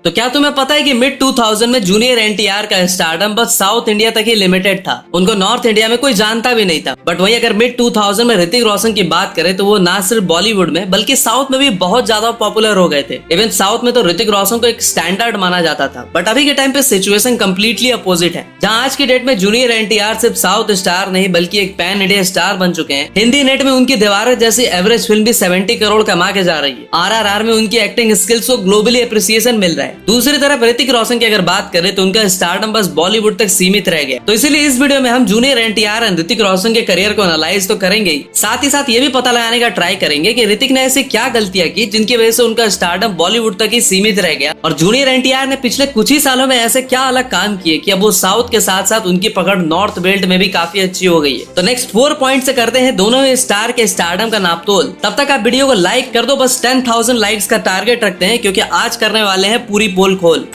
तो क्या तुम्हें पता है कि मिड 2000 में जूनियर एनटीआर का स्टारडम बस साउथ इंडिया तक ही लिमिटेड था, उनको नॉर्थ इंडिया में कोई जानता भी नहीं था। बट वहीं अगर मिड 2000 में ऋतिक रोशन की बात करें तो वो ना सिर्फ बॉलीवुड में बल्कि साउथ में भी बहुत ज्यादा पॉपुलर हो गए थे। इवन साउथ में तो ऋतिक रोशन को एक स्टैंडर्ड माना जाता था। बट अभी के टाइम पे सिचुएशन कम्प्लीटली अपोजिट है, जहाँ आज की डेट में जूनियर एनटीआर सिर्फ साउथ स्टार नहीं बल्कि एक पैन इंडिया स्टार बन चुके हैं। हिंदी नेट में उनकी दीवारें जैसी एवरेज फिल्म भी 70 करोड़ कमा के जा रही है। RRR में उनकी एक्टिंग स्किल्स को ग्लोबली अप्रिसिएशन मिल रहा है। दूसरी तरफ ऋतिक रोशन की अगर बात करें तो उनका स्टारडम बस बॉलीवुड तक सीमित रह गया। तो इसीलिए इस वीडियो में हम जूनियर एनटीआर एंड ऋतिक रोशन के करियर को एनालाइज तो करेंगे ही साथ ये भी पता लगाने का ट्राई करेंगे कि ऋतिक ने ऐसी क्या गलतियां की जिनकी वजह से उनका स्टारडम बॉलीवुड तक ही सीमित रह गया, और जूनियर एनटीआर ने पिछले कुछ ही सालों में ऐसे क्या अलग काम किए कि अब वो साउथ के साथ साथ उनकी पकड़ नॉर्थ बेल्ट में भी काफी अच्छी हो गई है। तो नेक्स्ट 4 पॉइंट से करते हैं दोनों स्टार के स्टारडम का नापतोल। तब तक आप वीडियो को लाइक कर दो, बस 10,000 लाइक्स का टारगेट रखते हैं क्योंकि आज करने वाले हैं पूरी पोल खोल।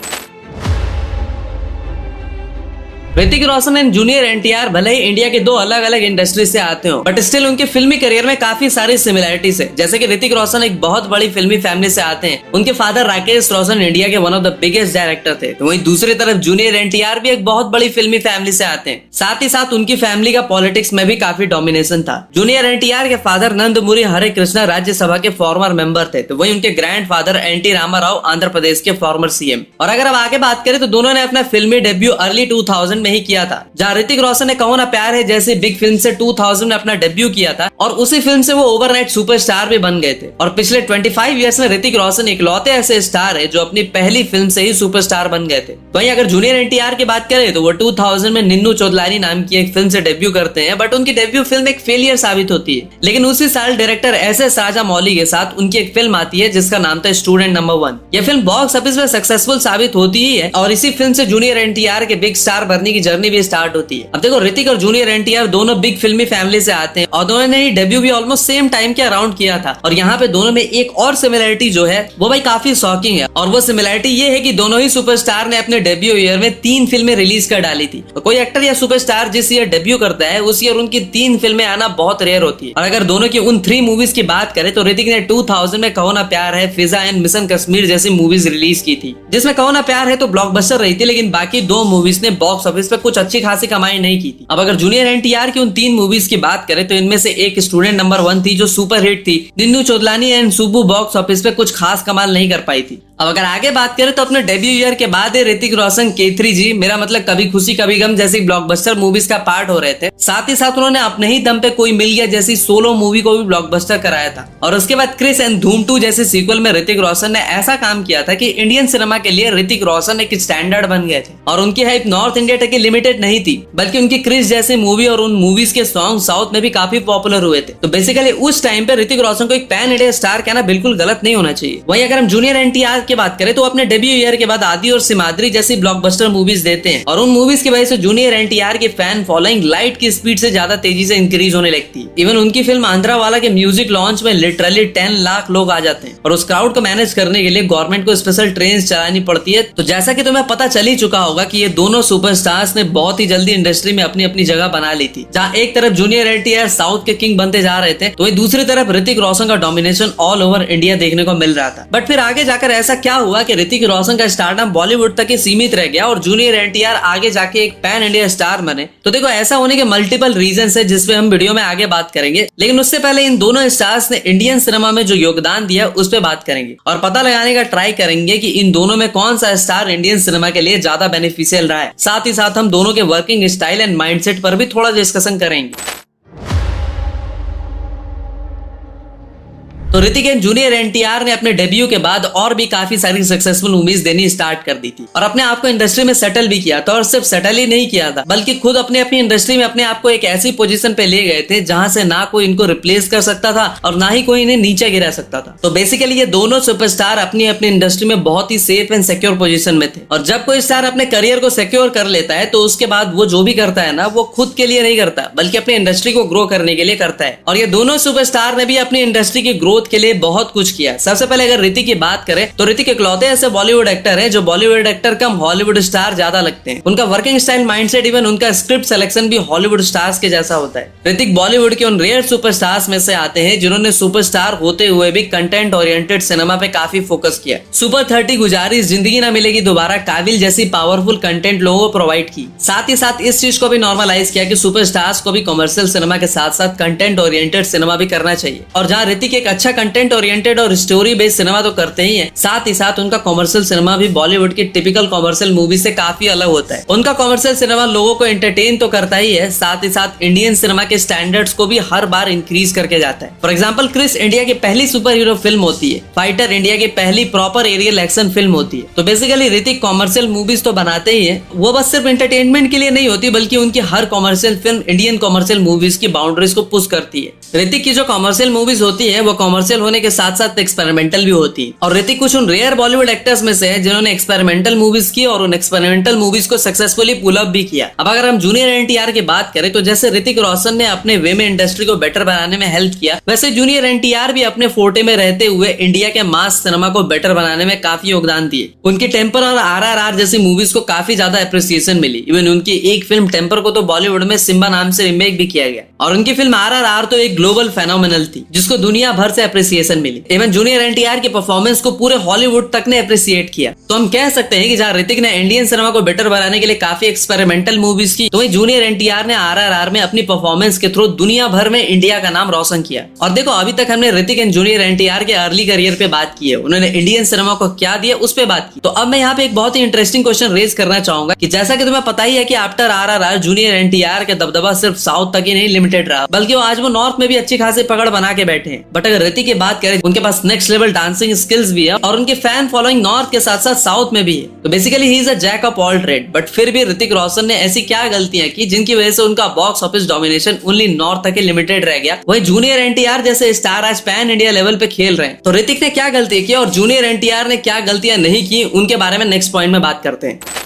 ऋतिक रोशन एंड जूनियर एनटीआर भले ही इंडिया के दो अलग अलग इंडस्ट्री से आते हो, बट स्टिल उनके फिल्मी करियर में काफी सारी सिमिलरिटीज है। जैसे कि ऋतिक रोशन एक बहुत बड़ी फिल्मी फैमिली से आते हैं, उनके फादर राकेश रोशन इंडिया के one of the biggest director थे। तो वहीं दूसरी तरफ जूनियर एनटीआर भी एक बहुत बड़ी फिल्मी फैमिली से आते हैं। साथ ही साथ उनकी फैमिली का पॉलिटिक्स में भी काफी डोमिनेशन था। जूनियर एनटीआर के फादर नंदमुरी हरे कृष्णा राज्यसभा के फॉर्मर मेंबर थे, तो वही उनके ग्रैंड फादर एनटी रामाराव आंध्र प्रदेश के फॉर्मर सीएम। और अगर अब आगे बात करें तो दोनों ने अपना फिल्मी डेब्यू अर्ली 2000 में ही किया था, जहाँ ऋतिक रोशन ने कहो ना प्यार है जैसी बिग फिल्म से 2000 में अपना डेब्यू किया था, और उसी फिल्म से वो ओवरनाइट सुपरस्टार भी बन गए थे। और पिछले 25 इयर्स में ऋतिक रोशन इकलौते ऐसे स्टार है जो अपनी पहली फिल्म से ही सुपरस्टार बन गए थे। वहीं अगर जूनियर एनटीआर की बात करें तो वो 2000 में निन्नू चौधलानी नाम की एक फिल्म से डेब्यू करते हैं, बट उनकी डेब्यू फिल्म एक फेलियर साबित होती है। लेकिन उसी साल डायरेक्टर SS राजामौली के साथ उनकी एक फिल्म आती है जिसका नाम था स्टूडेंट नंबर 1। यह फिल्म बॉक्स ऑफिस में सक्सेसफुल साबित होती ही है, और इसी फिल्म से जूनियर एनटीआर के बिग स्टार बनने की जर्नी भी स्टार्ट होती है। अब देखो, ऋतिक और जूनियर एनटीआर दोनों बिग फिल्मी फैमिली से आते हैं और दोनों ने ही डेब्यू भी ऑलमोस्ट सेम टाइम के अराउंड किया था। और यहाँ पे दोनों में एक और सिमिलरिटी जो है वो भाई काफी शॉकिंग है, और वो सिमिलरिटी ये है कि दोनों ही सुपरस्टार ने अपने डेब्यू ईयर में 3 फिल्में रिलीज कर डाली थी। तो कोई एक्टर या सुपरस्टार जिस ईयर डेब्यू करता है उस ईयर उनकी 3 फिल्में आना बहुत रेयर होती है। और अगर दोनों की उन 3 मूवीज की बात करें तो ऋतिक ने 2000 में कहो ना प्यार है, फिजा एंड मिशन कश्मीर जैसी मूवीज रिलीज की थी, जिसमें कहो ना प्यार है तो ब्लॉकबस्टर रही थी, लेकिन बाकी 2 मूवीज ने बॉक्स ऑफिस पे कुछ अच्छी खासी कमाई नहीं की थी। अब अगर जूनियर एनटीआर की उन 3 मूवीज की बात करें तो इनमें से एक स्टूडेंट नंबर 1 थी जो सुपर हिट थी। Ninnu चौधलानी and Subbu box office पे कुछ खास कमाल नहीं कर पाई थी। अब अगर आगे बात करें तो अपने डेब्यू ईयर के बाद ऋतिक रोशन K3 जी, मेरा मतलब कभी खुशी कभी गम जैसी ब्लॉकबस्टर मूवीज का पार्ट हो रहे थे। साथ ही साथ उन्होंने अपने ही दम पे कोई मिल गया जैसी सोलो मूवी को भी ब्लॉकबस्टर कराया था। और उसके बाद क्रिस एंड धूम 2 जैसे सीक्वल में ऋतिक रोशन ने ऐसा काम किया था कि इंडियन सिनेमा के लिए ऋतिक रोशन एक स्टैंडर्ड बन गए थे। और उनकी हाइप नॉर्थ इंडिया तक ही लिमिटेड नहीं थी, बल्कि उनकी क्रिस जैसी मूवी और उन मूवीज के सॉन्ग साउथ में भी काफी पॉपुलर हुए थे। तो बेसिकली उस टाइम पे ऋतिक रोशन को एक पैन इंडिया स्टार कहना बिल्कुल गलत नहीं होना चाहिए। वहीं अगर हम जूनियर एनटीआर की बात करें तो अपने डेब्यू ईयर के बाद आदि और सिमाद्री जैसी ब्लॉकबस्टर मूवीज देते हैं, और उन मूवीज की वजह से जूनियर एनटीआर की फैन फॉलोइंग लाइट की स्पीड से ज्यादा तेजी से इंक्रीज होने लगती है। इवन उनकी फिल्म आंध्रा वाला के म्यूजिक लॉन्च में लिटरली 10 लाख लोग आ जाते हैं, और उस क्राउड को मैनेज करने के लिए गवर्नमेंट को स्पेशल ट्रेन चलानी पड़ती है। तो जैसा कि तुम्हें पता चल ही चुका होगा कि ये दोनों सुपरस्टार्स ने बहुत ही जल्दी इंडस्ट्री में अपनी अपनी जगह बना ली थी। जहाँ एक तरफ जूनियर एनटीआर साउथ के किंग बनते जा रहे थे, तो वहीं दूसरी तरफ ऋतिक रोशन का डोमिनेशन ऑल ओवर इंडिया देखने को मिल रहा था। बट फिर आगे जाकर ऐसा क्या हुआ कि ऋतिक रोशन का स्टारडम बॉलीवुड तक ही सीमित रह गया और जूनियर एनटीआर आगे जाके एक पैन इंडिया स्टार बने। तो देखो, ऐसा होने के मल्टीपल रीजंस है जिसपे हम वीडियो में आगे बात करेंगे, लेकिन उससे पहले इन दोनों स्टार्स ने इंडियन सिनेमा में जो योगदान दिया उस पे बात करेंगे और पता लगाने का ट्राई करेंगे कि इन दोनों में कौन सा स्टार इंडियन सिनेमा के लिए ज्यादा बेनिफिशियल रहा है। साथ ही साथ हम दोनों के वर्किंग स्टाइल एंड माइंडसेट पर भी थोड़ा डिस्कशन करेंगे। तो ऋतिक एंड जूनियर एनटीआर ने अपने डेब्यू के बाद और भी काफी सारी सक्सेसफुल मूवीज देनी स्टार्ट कर दी थी और अपने आप को इंडस्ट्री में सेटल भी किया था। और सिर्फ सेटल ही नहीं किया था, बल्कि खुद अपने अपनी इंडस्ट्री में अपने आप को एक ऐसी पोजीशन पे ले गए थे जहां से ना कोई इनको रिप्लेस कर सकता था और ना ही कोई इन्हें नीचे गिरा सकता था। तो बेसिकली ये दोनों सुपरस्टार अपनी अपनी इंडस्ट्री में बहुत ही सेफ एंड सिक्योर पोजीशन में थे। और जब कोई स्टार अपने करियर को सिक्योर कर लेता है तो उसके बाद वो जो भी करता है ना, वो खुद के लिए नहीं करता बल्कि अपनी इंडस्ट्री को ग्रो करने के लिए करता है। और ये दोनों सुपरस्टार ने भी अपनी इंडस्ट्री की ग्रोथ ग्रोथ के लिए बहुत कुछ किया। सबसे पहले अगर ऋतिक की बात करें तो ऋतिक इकलौते ऐसे बॉलीवुड एक्टर हैं जो बॉलीवुड एक्टर कम हॉलीवुड स्टार ज्यादा लगते हैं। उनका वर्किंग स्टाइल, माइंडसेट, इवन उनका स्क्रिप्ट सिलेक्शन भी हॉलीवुड स्टार्स के जैसा होता है। ऋतिक बॉलीवुड के उन रेयर सुपरस्टार्स में से आते हैं जिन्होंने सुपरस्टार होते हुए भी कंटेंट ओरिएंटेड सिनेमा पे काफी फोकस किया। सुपर 30, गुजारिश, जिंदगी ना मिलेगी दोबारा, काबिल जैसी पावरफुल कंटेंट लोगों को प्रोवाइड की। साथ ही साथ इस चीज को भी नॉर्मलाइज किया कि सुपरस्टार्स को भी कमर्शियल सिनेमा के साथ साथ कंटेंट ओरिएंटेड सिनेमा भी करना चाहिए। और जहां ऋतिक एक अच्छा कंटेंट ओरिएंटेड और स्टोरी बेस्ड सिनेमा तो करते ही है, साथ ही साथ उनका कमर्शियल सिनेमा भी बॉलीवुड की टिपिकल कमर्शियल मूवी से काफी अलग होता है। उनका कमर्शियल सिनेमा लोगों को एंटरटेन तो करता ही है, साथ ही साथ इंडियन सिनेमा के स्टैंडर्ड्स को भी हर बार इंक्रीज करके जाता है। फॉर एग्जाम्पल, क्रिस इंडिया की पहली सुपर हीरो फिल्म होती है, फाइटर इंडिया की पहली प्रॉपर एरियल एक्शन फिल्म होती है। तो बेसिकली ऋतिक कमर्शियल मूवीज तो बनाते ही है, वो बस सिर्फ एंटरटेनमेंट के लिए नहीं होती बल्कि उनकी हर commercial film Indian commercial movies की बाउंड्रीज को पुश करती है। ऋतिक की जो कमर्शियल मूवीज होती है वो कमर्शियल होने के साथ साथ एक्सपेरिमेंटल भी होती है। और ऋतिक कुछ उन रेयर बॉलीवुड एक्टर्स में से है जिन्होंने एक्सपेरिमेंटल मूवीज की और उन एक्सपेरिमेंटल मूवीज को सक्सेसफुली पुल अप भी किया। अब अगर हम जूनियर एनटीआर की बात करें तो जैसे ऋतिक रोशन ने अपने वे में इंडस्ट्री को बेटर बनाने में हेल्प किया, वैसे जूनियर एनटीआर भी अपने फोर्टे में रहते हुए इंडिया के मास सिनेमा को बेटर बनाने में काफी योगदान दिए। उनकी टेम्पर और आरआरआर जैसी मूवीज को काफी ज्यादा अप्रिसिएशन मिली। इवन उनकी एक फिल्म टेम्पर को तो बॉलीवुड में सिम्बा नाम से रीमेक भी किया गया और उनकी फिल्म आरआरआर तो एक ग्लोबल फेनोमेनल थी जिसको दुनिया भर से अप्रिसिएशन मिली। इवन जूनियर एनटीआर की परफॉर्मेंस को पूरे हॉलीवुड तक ने अप्रिसिएट किया। तो हम कह सकते हैं कि जहां ऋतिक ने इंडियन सिनेमा को बेटर बनाने के लिए काफी एक्सपेरिमेंटल मूवीज की, तो वहीं जूनियर एनटीआर ने आरआरआर में अपनी परफॉर्मेंस के थ्रू दुनिया भर में इंडिया का नाम रोशन किया। और देखो, अभी तक हमने ऋतिक एंड जूनियर एनटीआर के अर्ली करियर पे बात की है, उन्होंने इंडियन सिनेमा को क्या दिया उस पे बात की। तो अब मैं यहाँ पे एक बहुत ही इंटरेस्टिंग क्वेश्चन रेज करना चाहूंगा कि जैसा कि तुम्हें पता ही है कि आफ्टर आरआरआर जूनियर एनटीआर के दबदबा सिर्फ साउथ तक ही नहीं लिमिटेड रहा, बल्कि आज वो नॉर्थ में भी अच्छी खासी पकड़ बना के बैठे हैं। बट अगर ऋतिक की बात करें, उनके पास नेक्स्ट लेवल डांसिंग स्किल्स भी है और उनके फैन फॉलोइंग नॉर्थ के साथ साथ साउथ में भी है। तो basically he is a jack of all trade. But फिर भी ऋतिक रोशन ने ऐसी क्या गलतियां की जिनकी वजह से उनका box office domination only north तक ही लिमिटेड रह गया। वही जूनियर एनटीआर जैसे स्टार आज पैन इंडिया लेवल पे खेल रहे हैं। तो ऋतिक ने क्या गलती की और जूनियर एनटीआर ने क्या गलतियां नहीं की, उनके बारे में नेक्स्ट पॉइंट में बात करते हैं।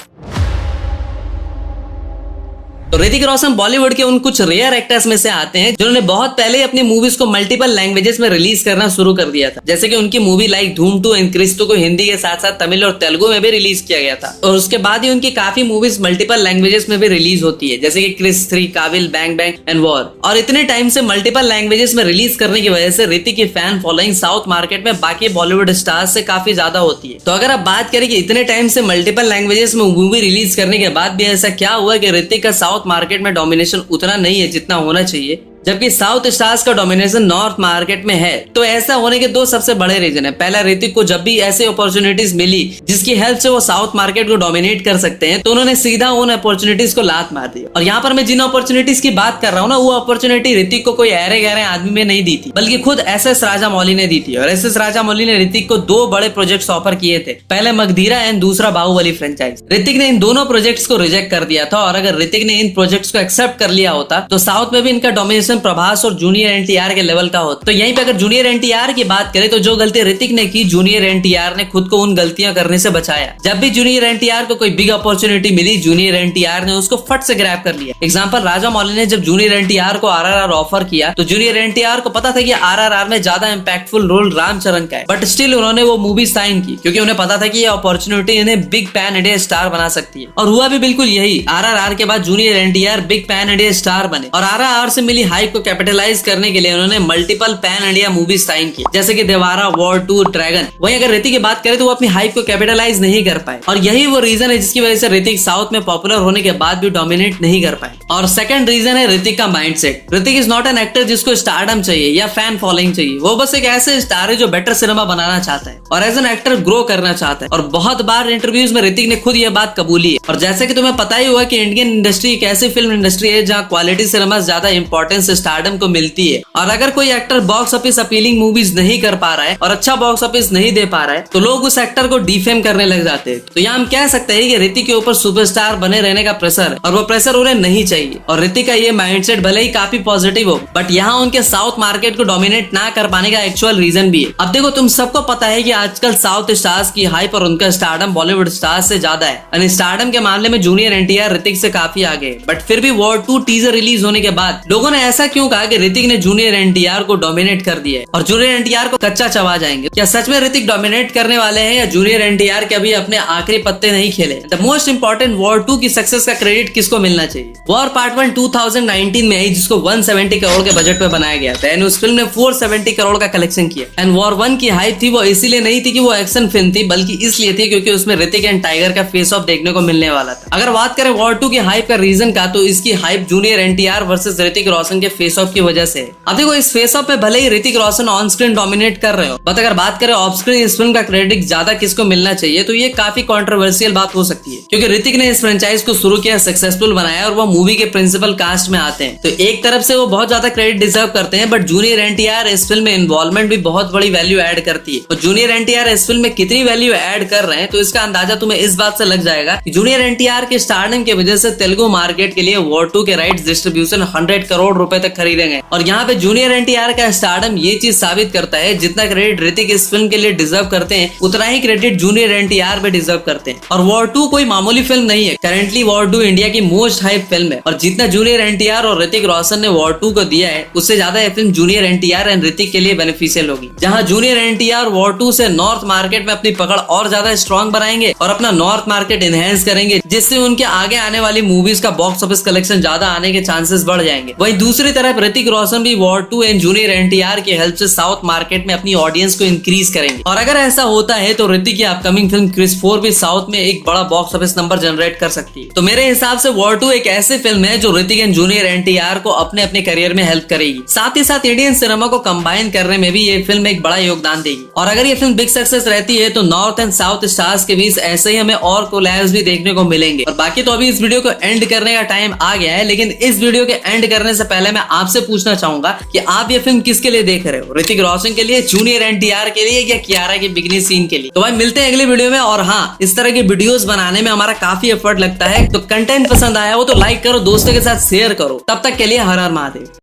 तो ऋतिक रोशन बॉलीवुड के उन कुछ रेयर एक्टर्स में से आते हैं जिन्होंने बहुत पहले अपनी मूवीज को मल्टीपल लैंग्वेजेस में रिलीज करना शुरू कर दिया था। जैसे कि उनकी मूवी लाइक धूम 2 एंड क्रिस 2 को हिंदी के साथ साथ तमिल और तेलुगु में भी रिलीज किया गया था। और उसके बाद ही उनकी काफी मूवीज मल्टीपल लैंग्वेजेस में भी रिलीज होती है, जैसे कि क्रिस 3, काबिल, बैंग बैंग एंड वॉर। और इतने टाइम से मल्टीपल लैंग्वेजेस में रिलीज करने की वजह से ऋतिक की फैन फॉलोइंग साउथ मार्केट में बाकी बॉलीवुड स्टार्स से काफी ज्यादा होती है। तो अगर आप बात करें कि इतने टाइम से मल्टीपल लैंग्वेजेस में मूवी रिलीज करने के बाद भी ऐसा क्या हुआ कि ऋतिक का साउथ मार्केट में डोमिनेशन उतना नहीं है जितना होना चाहिए, जबकि साउथ स्टार्स का डोमिनेशन नॉर्थ मार्केट में है। तो ऐसा होने के दो सबसे बड़े रीजन है। पहला, ऋतिक को जब भी ऐसे अपॉर्चुनिटीज मिली जिसकी हेल्प से वो साउथ मार्केट को डोमिनेट कर सकते हैं, तो उन्होंने सीधा उन अपॉर्चुनिटीज को लात मार दी। और यहाँ पर मैं जिन अपॉर्चुनिटीज की बात कर रहा हूँ ना, वो अपॉर्चुनिटी ऋतिक को कोई अरे गहरे आदमी में नहीं दी थी, बल्कि खुद एस.एस. राजामौली ने दी थी। और एस.एस. राजामौली ने ऋतिक को 2 बड़े प्रोजेक्ट्स ऑफर किए थे, पहले मगधीरा एंड दूसरा बाहुबली फ्रेंचाइज। ऋतिक ने इन दोनों प्रोजेक्ट्स को रिजेक्ट कर दिया था। और अगर ऋतिक ने इन प्रोजेक्ट्स को एक्सेप्ट कर लिया होता तो साउथ में भी इनका डोमिनेशन प्रभास और जूनियर एनटीआर के लेवल का होता। तो यहीं पे अगर जूनियर एनटीआर की बात करें तो जो गलती ऋतिक ने की, जूनियर एनटीआर ने खुद को उन गलतियां करने से बचाया। जब भी जूनियर एनटीआर को कोई बिग अपॉर्चुनिटी मिली, जूनियर एनटीआर ने उसको फट से ग्रैब कर लिया। एग्जांपल, राजामौली ने जब जूनियर एनटीआर को आरआरआर ऑफर किया तो जूनियर एनटीआर को पता था कि आरआरआर में ज्यादा इंपैक्टफुल रोल रामचरण का है, बट स्टिल उन्होंने वो मूवी साइन की क्योंकि उन्हें पता था कि ये अपॉर्चुनिटी इन्हें बिग पैन इंडिया स्टार बना सकती है। और हुआ भी बिल्कुल यही। आरआरआर के बाद junior NTR big pan India star बने और आरआरआर से मिली हाइप को कैपिटलाइज करने के लिए उन्होंने multiple pan India movies sign की, जैसे कि देवारा, वॉर 2, ड्रैगन। वहीं अगर ऋतिक की बात करें तो वो अपनी हाइप को कैपिटलाइज नहीं कर पाए और यही वो रीजन है जिसकी वजह से ऋतिक साउथ में पॉपुलर होने के बाद भी डोमिनेट नहीं कर पाए। और सेकंड रीजन है ऋतिक का mindset. Hrithik is not an actor जिसको स्टारडम चाहिए या फैन फॉलोइंग चाहिए। वो बस एक ऐसे स्टार है जो बेटर सिनेमा बनाना चाहता है और एज एन एक्टर ग्रो करना चाहता है। और बहुत बार इंटरव्यूज में ऋतिक ने खुद यह बात कबूली है। और जैसे कि तुम्हें पता ही हुआ कि इंडियन इंडस्ट्री एक ऐसी फिल्म इंडस्ट्री है जहाँ क्वालिटी सिनेमा ज्यादा इंपॉर्टेंस स्टारडम को मिलती है। और अगर कोई actor box office appealing movies नहीं कर पा रहा है और अच्छा बॉक्स ऑफिस नहीं दे पा रहा है तो लोग उस एक्टर को डिफेम करने लग जाते हैं। तो यहाँ हम कह सकते हैं कि ऋतिक के ऊपर सुपरस्टार बने रहने का प्रेशर है और वो प्रेशर उन्हें नहीं चाहिए। और ऋतिक का ये माइंडसेट भले ही काफी पॉजिटिव हो, बट यहाँ उनके साउथ मार्केट को डोमिनेट ना कर पाने का एक्चुअल रीजन भी है। अब देखो, तुम सबको पता है कि आजकल साउथ स्टार्स की हाइप और उनका स्टारडम बॉलीवुड स्टार्स से ज्यादा है। यानी स्टारडम के मामले में जूनियर एनटीआर ऋतिक से काफी आगे है। बट फिर भी वॉर 2 टीजर रिलीज होने के बाद लोगों ने ऐसा क्यों कहा कि ऋतिक ने जूनियर एनटीआर को डोमिनेट कर दिया है और जूनियर एनटीआर को कच्चा चबा जाएंगे? क्या सच में ऋतिक डोमिनेट करने वाले हैं या जूनियर एनटीआर के अभी अपने आखिरी पत्ते नहीं खेले? द मोस्ट इंपॉर्टेंट वॉर 2 की सक्सेस का क्रेडिट किसको मिलना चाहिए? वॉर पार्ट 1 2019 में आई, जिसको 170 करोड़ के बजट पे बनाया गया था एंड उस फिल्म ने 470 करोड़ का कलेक्शन किया। एंड वॉर 1 की हाइप थी वो इसीलिए नहीं थी कि वो एक्शन फिल्म थी, बल्कि इसलिए थी क्योंकि उसमें ऋतिक एंड टाइगर का फेस ऑफ देखने को मिलने वाला था। अगर बात करें वॉर 2 की हाइप का रीजन का, तो इसकी hype junior NTR versus Hrithik Roshan के फेस ऑफ की वजह से है। अब देखो, इस फेस ऑफ में भले ही Hrithik Roshan on screen dominate कर रहे हो, बट अगर बात करें ऑफ स्क्रीन इस फिल्म का क्रेडिट ज्यादा किसको मिलना चाहिए, तो ये काफी कंट्रोवर्शियल बात हो सकती है, क्योंकि ऋतिक ने इस फ्रेंचाइज को शुरू किया, सक्सेसफुल बनाया और वो मूवी के प्रिंसिपल कास्ट में आते हैं, तो एक तरफ से वो बहुत ज्यादा क्रेडिट डिजर्व करते हैं। बट जूनियर एनटीआर इस फिल्म में इन्वॉल्वमेंट भी बहुत बड़ी वैल्यू ऐड करती है। और जूनियर एनटीआर इस फिल्म में कितनी वैल्यू ऐड कर रहे हैं, तो इसका अंदाजा तुम्हें इस बात से लग जाएगा कि जूनियर एनटीआर के स्टारडम की वजह से तेलुगु मार्केट के लिए वॉर 2 के राइट्स डिस्ट्रीब्यूशन 100 करोड़ रुपए तक खरीदे गए। और यहाँ पे जूनियर एनटीआर का स्टारडम ये चीज साबित करता है, जितना क्रेडिट ऋतिक इस फिल्म के लिए डिजर्व करते हैं, उतना ही क्रेडिट जूनियर एनटीआर पे डिजर्व करते हैं। और वॉर 2 कोई मामूली फिल्म नहीं है, करेंटली वॉर 2 इंडिया की मोस्ट हाइप फिल्म है। और जितना जूनियर एनटीआर और ऋतिक रोशन ने वॉर 2 को दिया है, उससे ज्यादा ये film junior NTR and Hrithik के लिए बेनिफिशियल होगी। जहाँ जूनियर एनटीआर वॉर 2 से नॉर्थ मार्केट में अपनी पकड़ और ज्यादा स्ट्रॉन्ग बनाएंगे और अपना नॉर्थ मार्केट एनहेंस करेंगे, जिससे उनके आगे आने वाली मूवीज का बॉक्स ऑफिस कलेक्शन ज्यादा आने के चांसेस बढ़ जाएंगे। वहीं दूसरी तरफ ऋतिक रोशन भी वॉर 2 एंड जूनियर एनटीआर की हेल्प से साउथ मार्केट में अपनी ऑडियंस को इंक्रीज करेंगे। और अगर ऐसा होता है तो ऋतिक की अपकमिंग फिल्म क्रिस 4 भी साउथ में एक बड़ा बॉक्स ऑफिस नंबर जनरेट कर सकती है। तो मेरे हिसाब से वॉर 2 एक ऐसी फिल्म है जो ऋतिक एंड जूनियर एनटीआर को अपने अपने करियर में हेल्प करेगी, साथ ही साथ इंडियन सिनेमा को कंबाइन करने में भी ये फिल्म एक बड़ा योगदान देगी। और अगर ये फिल्म बिग सक्सेस रहती है तो नॉर्थ एंड साउथ स्टार्स के बीच ऐसे ही हमें और कोलैब्स भी देखने को मिलेंगे। और बाकी तो अभी इस वीडियो को एंड करने का टाइम आ गया है, लेकिन इस वीडियो के एंड करने से पहले मैं आपसे पूछना चाहूंगा कि आप ये फिल्म किसके लिए देख रहे हो? ऋतिक रोशन के लिए, जूनियर एनटीआर के लिए, या कियारा की बिगनी सीन के लिए? तो भाई मिलते हैं अगले वीडियो में। और हाँ, इस तरह की वीडियोस बनाने में हमारा काफी एफर्ट लगता है, तो कंटेंट पसंद आया हो तो लाइक करो, दोस्तों के साथ शेयर करो। तब तक के लिए हर हर महादेव।